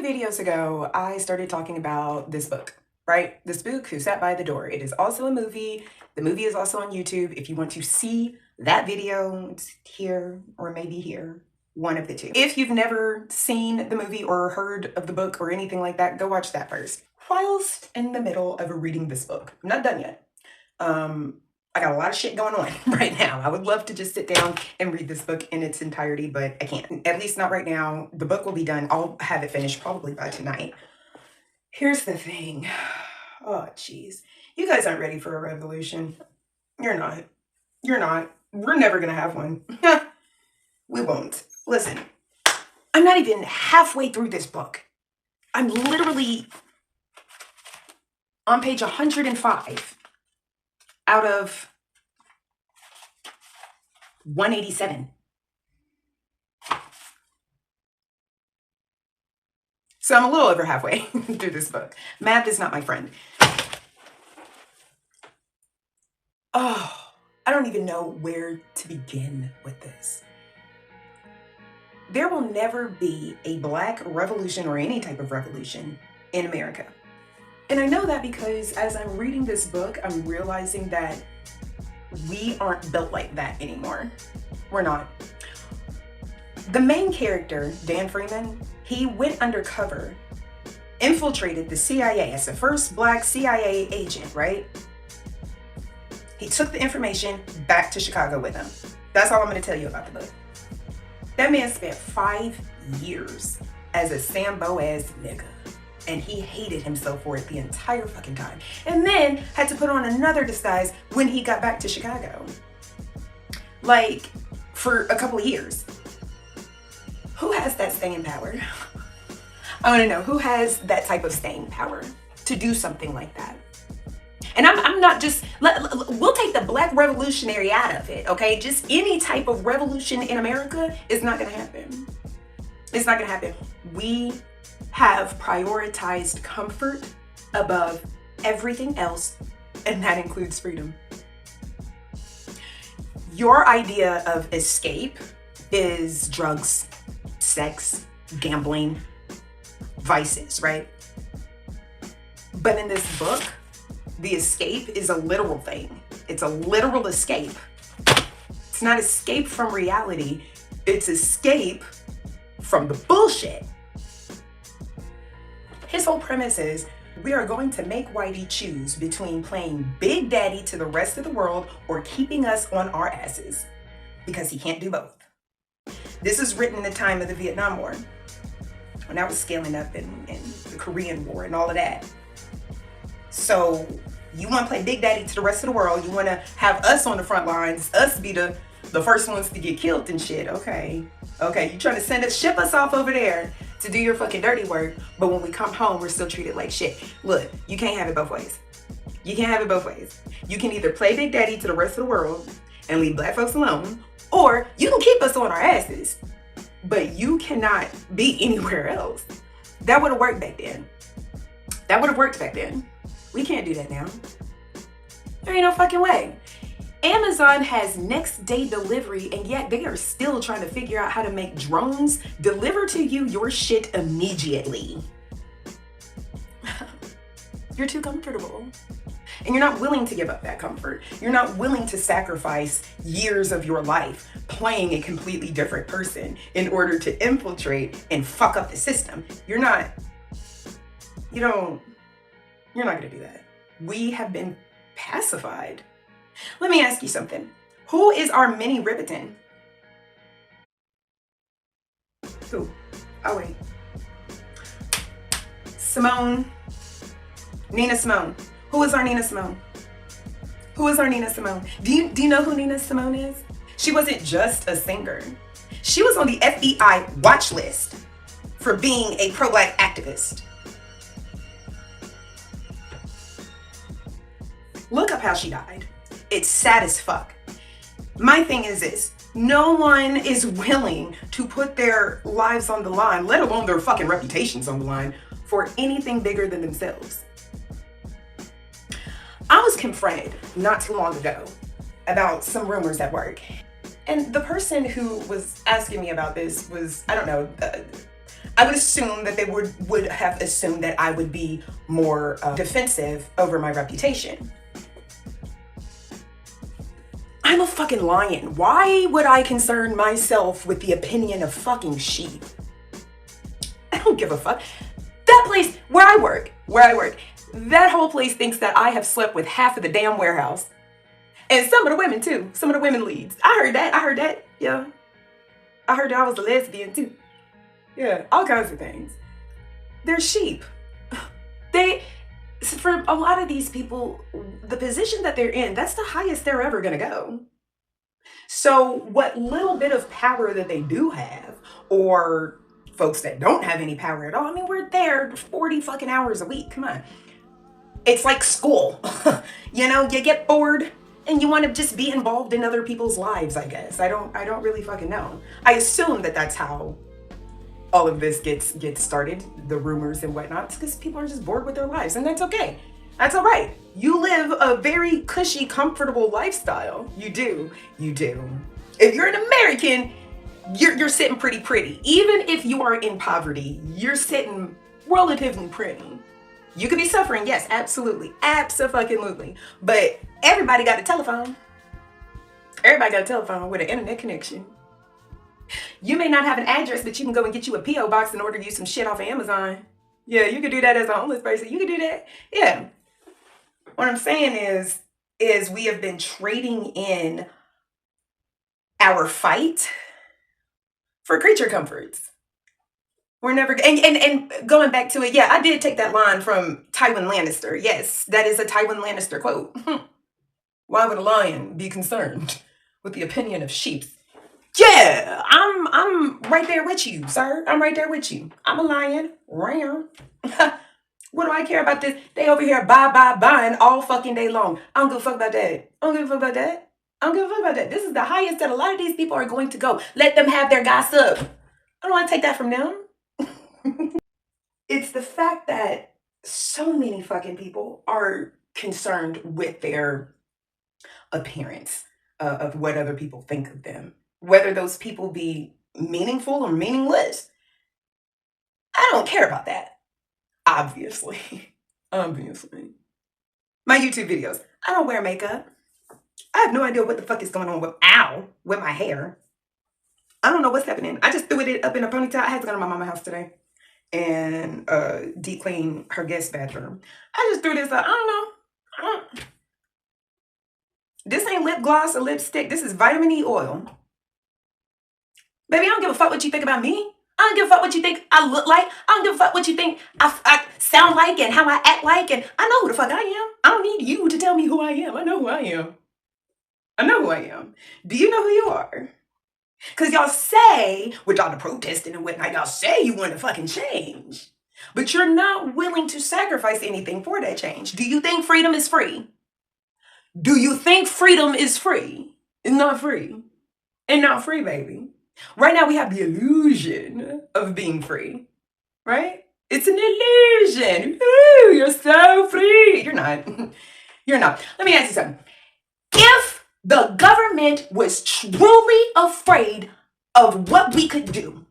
videos ago, I started talking about this book, right? This book, Who Sat by the Door. It is also a movie. The movie is also on YouTube. If you want to see that video, it's here or maybe here, one of the two. If you've never seen the movie or heard of the book or anything like that, go watch that first. Whilst in the middle of reading this book, I'm not done yet. I got a lot of shit going on right now. I would love to just sit down and read this book in its entirety, but I can't. At least not right now. The book will be done. I'll have it finished probably by tonight. Here's the thing. Oh, jeez. You guys aren't ready for a revolution. You're not. You're not. We're never going to have one. We won't. Listen, I'm not even halfway through this book. I'm literally on page 105 out of 187. So I'm a little over halfway through this book. Math is not my friend. Oh, I don't even know where to begin with this. There will never be a Black revolution or any type of revolution in America. And I know that because as I'm reading this book, I'm realizing that we aren't built like that anymore. We're not. The main character, Dan Freeman, he went undercover, infiltrated the CIA as the first Black CIA agent, right? He took the information back to Chicago with him. That's all I'm going to tell you about the book. That man spent 5 years as a Sam Boaz nigga. And he hated himself for it the entire fucking time. And then had to put on another disguise when he got back to Chicago. Like, for a couple of years. Who has that staying power? I want to know, who has that type of staying power to do something like that? And I'm not just, we'll take the Black revolutionary out of it, okay? Just any type of revolution in America is not going to happen. It's not going to happen. We have prioritized comfort above everything else, and that includes freedom. Your idea of escape is drugs, sex, gambling, vices, right? But in this book, the escape is a literal thing. It's a literal escape. It's not escape from reality. It's escape from the bullshit. His whole premise is, we are going to make Whitey choose between playing Big Daddy to the rest of the world or keeping us on our asses, because he can't do both. This is written in the time of the Vietnam War, when I was scaling up in the Korean War and all of that. So you want to play Big Daddy to the rest of the world, you want to have us on the front lines, us be the first ones to get killed and shit. Okay, you trying to ship us off over there to do your fucking dirty work, but when we come home, we're still treated like shit. Look, you can't have it both ways. You can't have it both ways. You can either play Big Daddy to the rest of the world and leave Black folks alone, or you can keep us on our asses, but you cannot be anywhere else. That would have worked back then. That would have worked back then. We can't do that now. There ain't no fucking way. Amazon has next day delivery, and yet they are still trying to figure out how to make drones deliver to you your shit immediately. You're too comfortable. And you're not willing to give up that comfort. You're not willing to sacrifice years of your life playing a completely different person in order to infiltrate and fuck up the system. You're not gonna do that. We have been pacified. Let me ask you something. Who is our mini Riverton? Who? Oh, wait. Simone. Nina Simone. Who is our Nina Simone? Who is our Nina Simone? Do you know who Nina Simone is? She wasn't just a singer. She was on the FBI watch list for being a pro-Black activist. Look up how she died. It's sad as fuck. My thing is this, no one is willing to put their lives on the line, let alone their fucking reputations on the line, for anything bigger than themselves. I was confronted not too long ago about some rumors at work. And the person who was asking me about this was, I don't know, I would assume that they would have assumed that I would be more defensive over my reputation. I'm a fucking lion. Why would I concern myself with the opinion of fucking sheep? I don't give a fuck. That place where I work, that whole place thinks that I have slept with half of the damn warehouse. And some of the women too. Some of the women leads. I heard that. Yeah. I heard that I was a lesbian too. Yeah, all kinds of things. They're sheep. For a lot of these people, the position that they're in, that's the highest they're ever gonna go. So what little bit of power that they do have, or folks that don't have any power at all, I mean, we're there 40 fucking hours a week, come on. It's like school. You know, you get bored and you want to just be involved in other people's lives, I guess. I don't really fucking know. I assume that that's how all of this gets started, the rumors and whatnot, because people are just bored with their lives, and that's okay. That's all right. You live a very cushy, comfortable lifestyle. You do. If you're an American, you're sitting pretty. Even if you are in poverty, you're sitting relatively pretty. You could be suffering, yes, absolutely. Abso-fucking-lutely. But everybody got a telephone. Everybody got a telephone with an internet connection. You may not have an address, but you can go and get you a P.O. box and order you some shit off of Amazon. Yeah, you could do that as a homeless person. You could do that. Yeah. What I'm saying is we have been trading in our fight for creature comforts. We're never, and going back to it, yeah, I did take that line from Tywin Lannister. Yes, that is a Tywin Lannister quote. Why would a lion be concerned with the opinion of sheep? Yeah, I'm right there with you, sir. I'm right there with you. I'm a lion. Ram. What do I care about this? They over here buying all fucking day long. I don't give a fuck about that. I don't give a fuck about that. This is the highest that a lot of these people are going to go. Let them have their gossip. I don't want to take that from them. It's the fact that so many fucking people are concerned with their appearance, of what other people think of them. Whether those people be meaningful or meaningless, I don't care about that. Obviously. My YouTube videos, I don't wear makeup. I have no idea what the fuck is going on with my hair. I don't know what's happening. I just threw it up in a ponytail. I had to go to my mama's house today and deep clean her guest bathroom. I just threw this up. I don't know. This ain't lip gloss or lipstick. This is vitamin E oil. Baby, I don't give a fuck what you think about me. I don't give a fuck what you think I look like. I don't give a fuck what you think I sound like and how I act like. And I know who the fuck I am. I don't need you to tell me who I am. I know who I am. Do you know who you are? Because y'all say, with all the protesting and whatnot, y'all say you want to fucking change. But you're not willing to sacrifice anything for that change. Do you think freedom is free? Do you think freedom is free? It's not free. It's not free, baby. Right now we have the illusion of being free, right? It's an illusion. Ooh, you're so free. You're not. Let me ask you something. If the government was truly afraid of what we could do,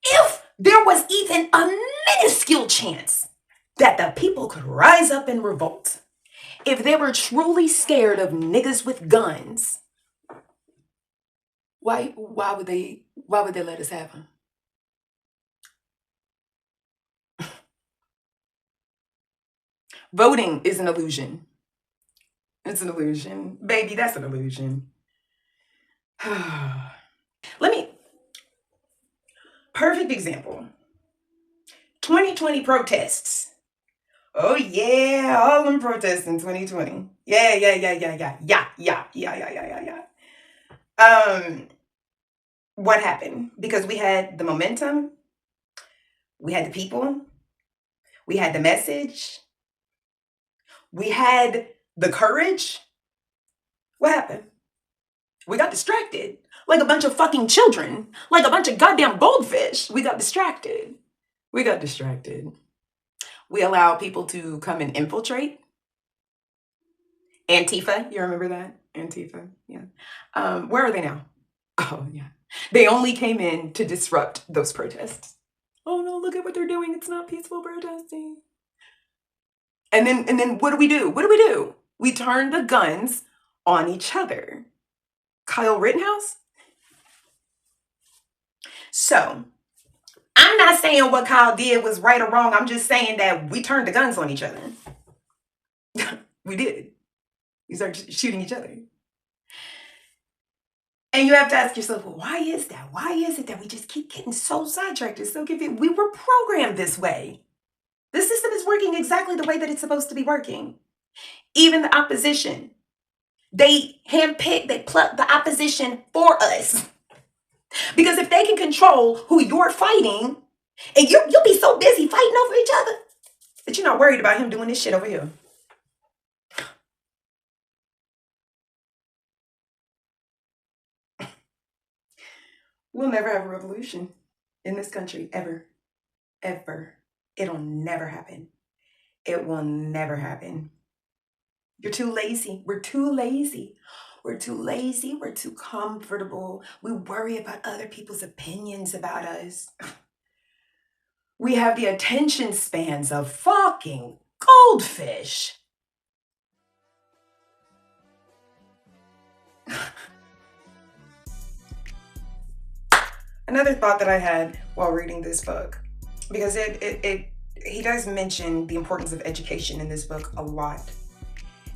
if there was even a minuscule chance that the people could rise up and revolt, if they were truly scared of niggas with guns, why would they let us have them? Voting is an illusion. It's an illusion. Baby, that's an illusion. Perfect example. 2020 protests. Oh yeah, all them protests in 2020. Yeah. What happened? Because we had the momentum, we had the people, we had the message, we had the courage. What happened? We got distracted. Like a bunch of fucking children. Like a bunch of goddamn goldfish. We got distracted. We allowed people to come and infiltrate. Antifa, you remember that? Antifa, yeah. Where are they now? Oh, yeah. They only came in to disrupt those protests. Oh no, look at what they're doing. It's not peaceful protesting. And then what do we do? What do we do? We turn the guns on each other. Kyle Rittenhouse? So, I'm not saying what Kyle did was right or wrong. I'm just saying that we turned the guns on each other. We did. We started shooting each other. And you have to ask yourself, well, why is that? Why is it that we just keep getting so sidetracked and so confused? We were programmed this way. The system is working exactly the way that it's supposed to be working. Even the opposition. They handpick, they pluck the opposition for us. Because if they can control who you're fighting, and you'll be so busy fighting over each other that you're not worried about him doing this shit over here. We'll never have a revolution in this country, ever. Ever. It'll never happen. It will never happen. You're too lazy. We're too lazy. We're too lazy. We're too comfortable. We worry about other people's opinions about us. We have the attention spans of fucking goldfish. Another thought that I had while reading this book, because he does mention the importance of education in this book a lot.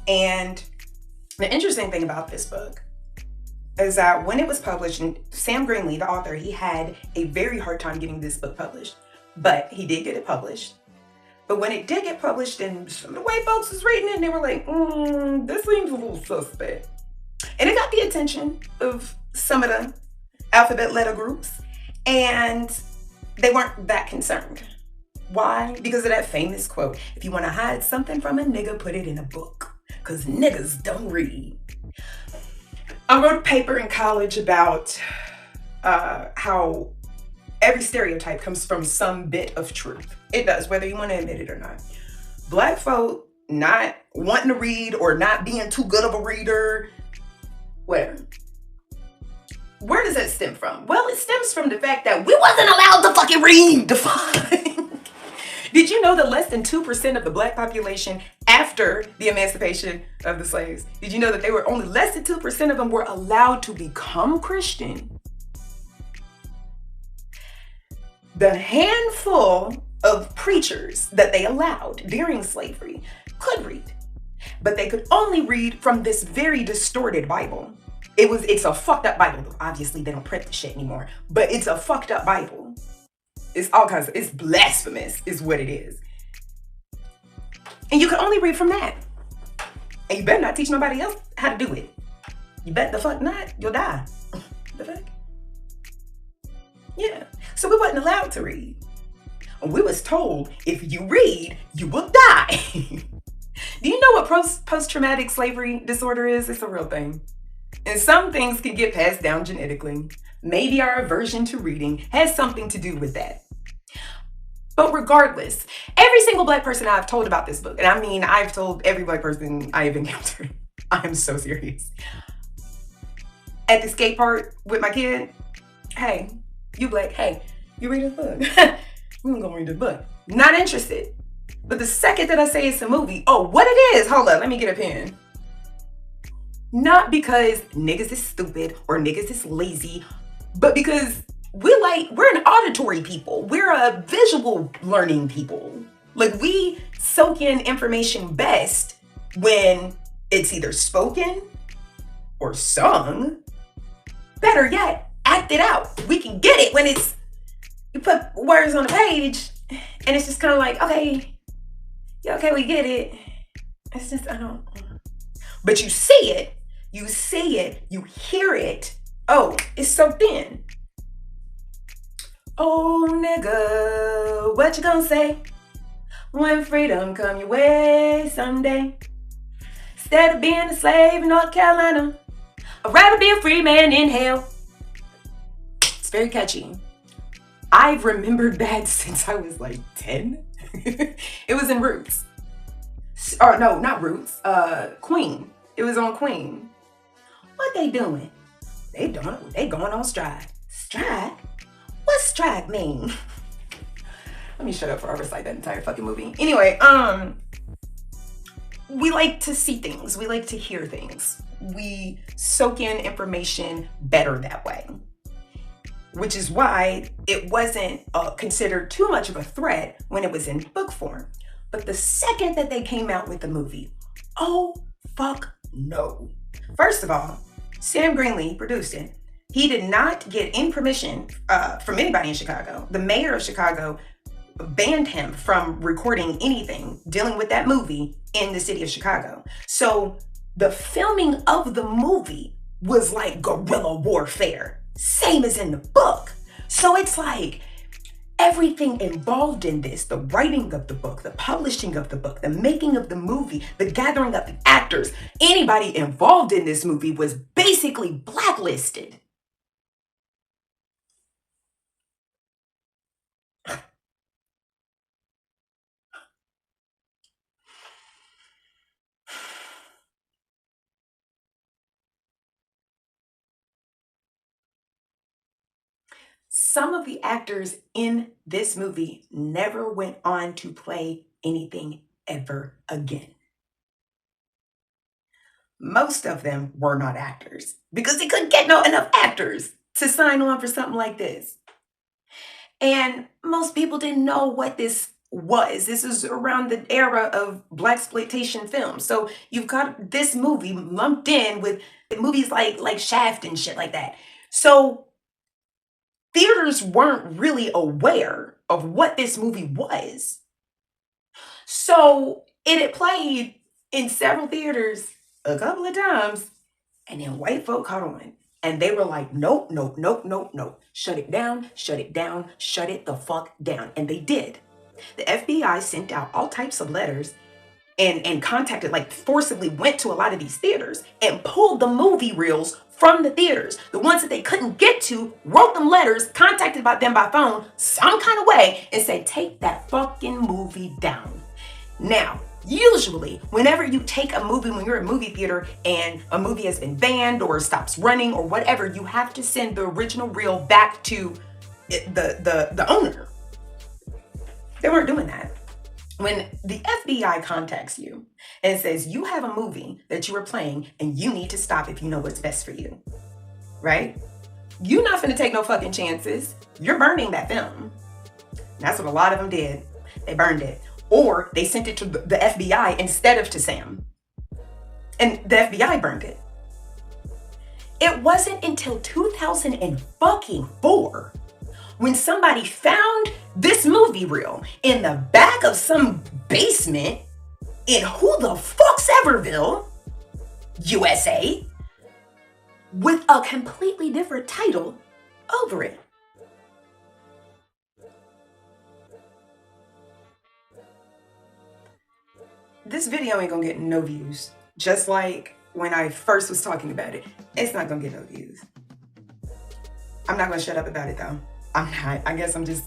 And the interesting thing about this book is that when it was published, and Sam Greenlee, the author, he had a very hard time getting this book published, but he did get it published. But when it did get published, and the way folks was reading it, they were like, this seems a little suspect. And it got the attention of some of the alphabet letter groups, and they weren't that concerned. Why? Because of that famous quote, if you want to hide something from a nigga, put it in a book, because niggas don't read. I wrote a paper in college about how every stereotype comes from some bit of truth. It does, whether you want to admit it or not. Black folk not wanting to read or not being too good of a reader, whatever. Where does that stem from? Well, it stems from the fact that we wasn't allowed to fucking read. Did you know that less than 2% of the black population after the emancipation of the slaves, did you know that they were only less than 2% of them were allowed to become Christian? The handful of preachers that they allowed during slavery could read, but they could only read from this very distorted Bible. It's a fucked up Bible. Obviously, they don't print the shit anymore, but it's a fucked up Bible. It's all kinds of, it's blasphemous is what it is. And you can only read from that. And you better not teach nobody else how to do it. You bet the fuck not, you'll die. The fuck? Yeah. So we wasn't allowed to read. We was told, if you read, you will die. Do you know what post-traumatic slavery disorder is? It's a real thing. And some things can get passed down genetically. Maybe our aversion to reading has something to do with that. But regardless, every single black person I've told about this book, and I mean, I've told every black person I have encountered, I'm so serious. At the skate park with my kid, hey, you black, hey, you read this book? We gonna go read this book. Not interested. But the second that I say it's a movie, oh, what it is, hold up, let me get a pen. Not because niggas is stupid or niggas is lazy, but because we're an auditory people. We're a visual learning people. Like, we soak in information best when it's either spoken or sung. Better yet, act it out. We can get it when you put words on a page and it's just kind of like, okay, yeah, okay, we get it. It's just, but you see it, you hear it. Oh, it's so thin. Oh, nigga, what you gonna say when freedom come your way someday? Instead of being a slave in North Carolina, I'd rather be a free man in hell. It's very catchy. I've remembered that since I was like 10. It was in Roots. Or no, not Roots. Queen. It was on Queen. What they doing? They going on strike. Strike? What strike mean? Let me shut up before I recite that entire fucking movie. Anyway, we like to see things. We like to hear things. We soak in information better that way. Which is why it wasn't considered too much of a threat when it was in book form. But the second that they came out with the movie, oh, fuck no. First of all, Sam Greenlee produced it. He did not get any permission from anybody in Chicago. The mayor of Chicago banned him from recording anything dealing with that movie in the city of Chicago. So the filming of the movie was like guerrilla warfare, same as in the book. So it's like everything involved in this, the writing of the book, the publishing of the book, the making of the movie, the gathering of the actors, anybody involved in this movie was basically blacklisted. Some of the actors in this movie never went on to play anything ever again. Most of them were not actors because they couldn't get enough actors to sign on for something like this. And most people didn't know what this was. This is around the era of blaxploitation films. So you've got this movie lumped in with movies like Shaft and shit like that. So theaters weren't really aware of what this movie was. So it had played in several theaters a couple of times, and then white folk caught on. And they were like, nope, nope, nope, nope, nope. Shut it down, shut it down, shut it the fuck down. And they did. The FBI sent out all types of letters and contacted, like forcibly went to a lot of these theaters and pulled the movie reels from the theaters. The ones that they couldn't get to, wrote them letters, contacted them by phone, some kind of way, and said, take that fucking movie down. Now, usually, whenever you take a movie, when you're in a movie theater and a movie has been banned or stops running or whatever, you have to send the original reel back to the owner. They weren't doing that. When the FBI contacts you and says, you have a movie that you are playing and you need to stop if you know what's best for you, right? You're not finna take no fucking chances. You're burning that film. That's what a lot of them did. They burned it. Or they sent it to the FBI instead of to Sam. And the FBI burned it. It wasn't until 2004 when somebody found this movie reel in the back of some basement in who the fuck's Everville, USA, with a completely different title over it. This video ain't gonna get no views. Just like when I first was talking about it, it's not gonna get no views. I'm not gonna shut up about it though. I'm not. I guess I'm just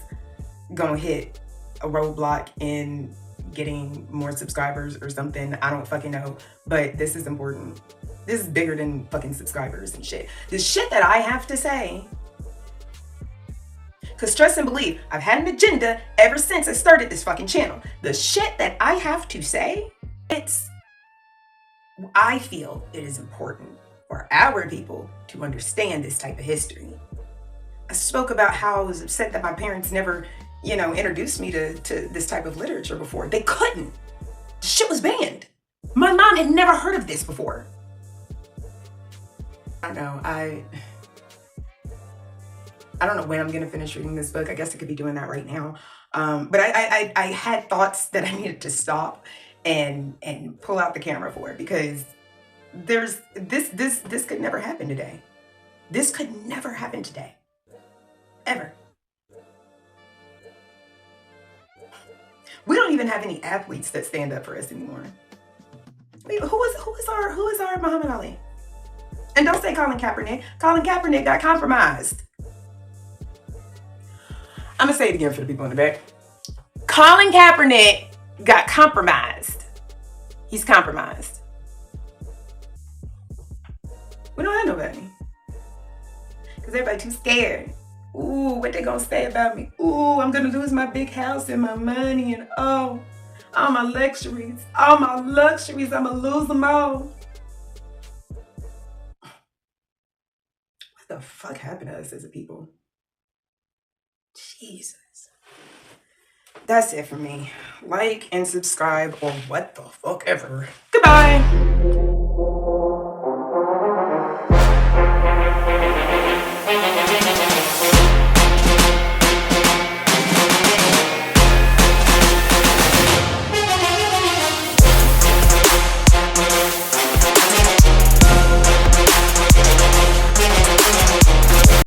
gonna hit a roadblock in getting more subscribers or something. I don't fucking know. But this is important. This is bigger than fucking subscribers and shit. The shit that I have to say, because trust and believe, I've had an agenda ever since I started this fucking channel. The shit that I have to say, I feel it is important for our people to understand this type of history. I spoke about how I was upset that my parents never, introduced me to this type of literature before. They couldn't. The shit was banned. My mom had never heard of this before. I don't know. I don't know when I'm gonna finish reading this book. I guess I could be doing that right now. But I had thoughts that I needed to stop and pull out the camera for, because this could never happen today. This could never happen today. Ever. We don't even have any athletes that stand up for us anymore. Who is our Muhammad Ali? And don't say Colin Kaepernick. Colin Kaepernick got compromised. I'm gonna say it again for the people in the back. Colin Kaepernick got compromised. He's compromised. We don't have nobody. Because everybody too scared. Ooh, what they gonna say about me? Ooh, I'm gonna lose my big house and my money and oh, all my luxuries. All my luxuries, I'm gonna lose them all. What the fuck happened to us as a people? Jesus. That's it for me. Like and subscribe or what the fuck ever. Goodbye.